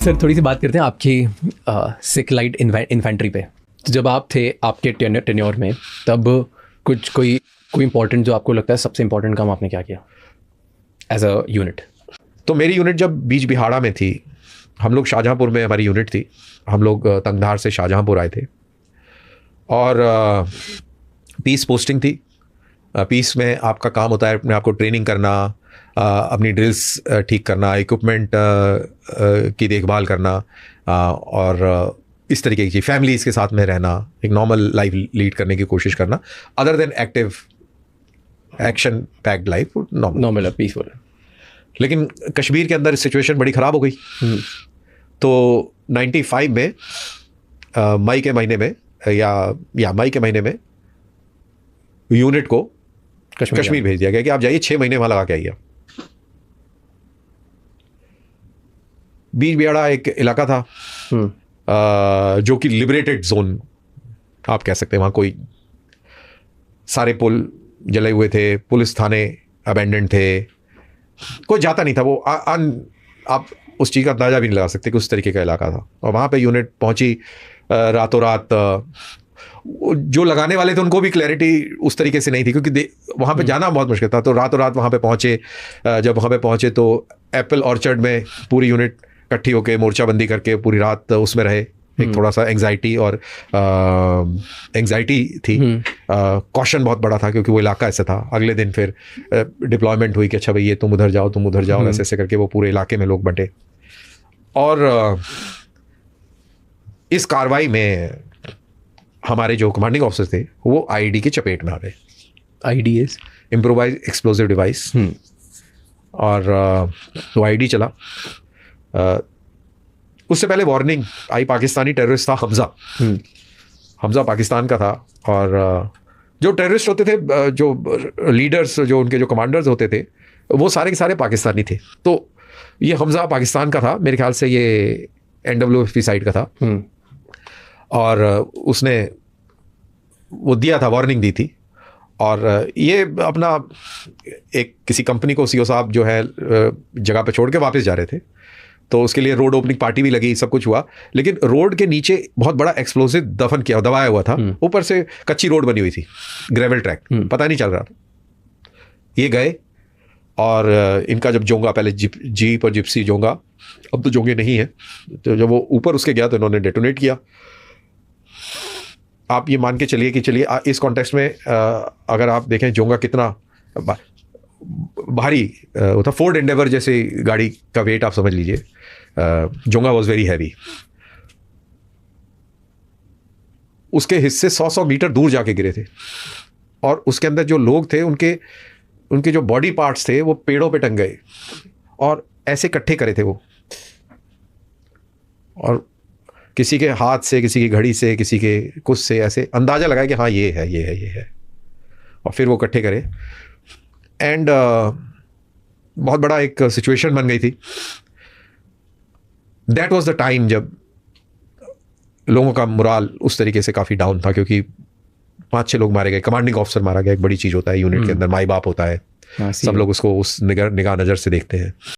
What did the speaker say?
Sir थोड़ी सी बात करते हैं आपकी सिख लाइट इन्फेंट्री पे। तो जब आप थे आपके टेन्योर में, तब कोई इंपॉर्टेंट जो आपको लगता है सबसे इंपॉर्टेंट काम आपने क्या किया एज अ यूनिट? तो मेरी यूनिट जब बीच बिहाड़ा में थी, हम लोग शाहजहाँपुर में हमारी यूनिट थी। हम लोग तंगधार से शाहजहाँपुर आए थे और पीस पोस्टिंग थी। पीस में आपका काम होता है अपने आप को ट्रेनिंग करना, अपनी ड्रिल्स ठीक करना, इक्विपमेंट की देखभाल करना, और इस तरीके की फैमिलीज़ के साथ में रहना, एक नॉर्मल लाइफ लीड करने की कोशिश करना, other than active action packed life, normal peaceful. लेकिन कश्मीर के अंदर सिचुएशन बड़ी ख़राब हो गई। तो 95 में मई के महीने में या मई के महीने में यूनिट को कश्मीर भेज दिया गया कि आप जाइए 6 महीने वहाँ लगा के आइए। बीच बिहाड़ा एक इलाका था जो कि लिबरेटेड जोन आप कह सकते हैं। वहाँ कोई सारे पुल जले हुए थे, पुलिस थाने अबेंडेंड थे, कोई जाता नहीं था। वो आप उस चीज़ का अंदाजा भी नहीं लगा सकते कि उस तरीके का इलाका था। और वहाँ पे यूनिट पहुँची रातों रात। जो लगाने वाले थे उनको भी क्लैरिटी उस तरीके से नहीं थी, क्योंकि वहाँ पे जाना बहुत मुश्किल था। तो रातों रात वहाँ पे पहुँचे। जब वहाँ पे पहुँचे तो एप्पल ऑर्चर्ड में पूरी यूनिट इकट्ठी होकर मोर्चाबंदी करके पूरी रात उसमें रहे। एक थोड़ा सा एंग्जाइटी थी, कॉशन बहुत बड़ा था क्योंकि वो इलाका ऐसा था। अगले दिन फिर डिप्लॉयमेंट हुई कि अच्छा भाई ये तुम उधर जाओ, ऐसे ऐसे करके वो पूरे इलाके में लोग बंटे। और इस कार्रवाई में हमारे जो कमांडिंग ऑफिसर थे वो आईईडी की चपेट में आ गए। IED is improvise explosive device. और तो आईईडी चला। उससे पहले वार्निंग आई, पाकिस्तानी टेररिस्ट था हमजा पाकिस्तान का था। और जो टेररिस्ट होते थे, जो लीडर्स, जो उनके जो कमांडर्स होते थे, वो सारे के सारे पाकिस्तानी थे। तो ये हमजा पाकिस्तान का था, मेरे ख्याल से ये NWFP साइड का था। और उसने वो दिया था, वार्निंग दी थी। और ये अपना एक किसी कंपनी को सीईओ साहब जो है जगह पे छोड़ के वापस जा रहे थे। तो उसके लिए रोड ओपनिंग पार्टी भी लगी, सब कुछ हुआ। लेकिन रोड के नीचे बहुत बड़ा एक्सप्लोसिव दबाया हुआ था। ऊपर से कच्ची रोड बनी हुई थी, ग्रेवल ट्रैक, पता नहीं चल रहा था। ये गए और इनका जब जोंगा, पहले जीप और जिप्सी जोंगा, अब तो जोंगे नहीं है, तो जब वो ऊपर उसके गया तो इन्होंने डेटोनेट किया। आप ये मान के चलिए इस कॉन्टेक्स्ट में अगर आप देखें जोंगा कितना भारी वो था, फोर्ड एंडेवर जैसे गाड़ी का वेट आप समझ लीजिए। जोंगा वॉज वेरी हैवी। उसके हिस्से 100 मीटर दूर जाके गिरे थे। और उसके अंदर जो लोग थे उनके जो बॉडी पार्ट्स थे वो पेड़ों पे टंग गए और ऐसे इकट्ठे करे थे वो। और किसी के हाथ से, किसी की घड़ी से, किसी के कुछ से ऐसे अंदाजा लगाया कि हाँ ये है। और फिर वो इकट्ठे करे एंड बहुत बड़ा एक सिचुएशन बन गई थी। दैट वाज द टाइम जब लोगों का मोराल उस तरीके से काफ़ी डाउन था, क्योंकि 5-6 लोग मारे गए। कमांडिंग ऑफिसर मारा गया, एक बड़ी चीज़ होता है यूनिट के अंदर। माई बाप होता है, सब लोग उसको उस निगाह नज़र से देखते हैं।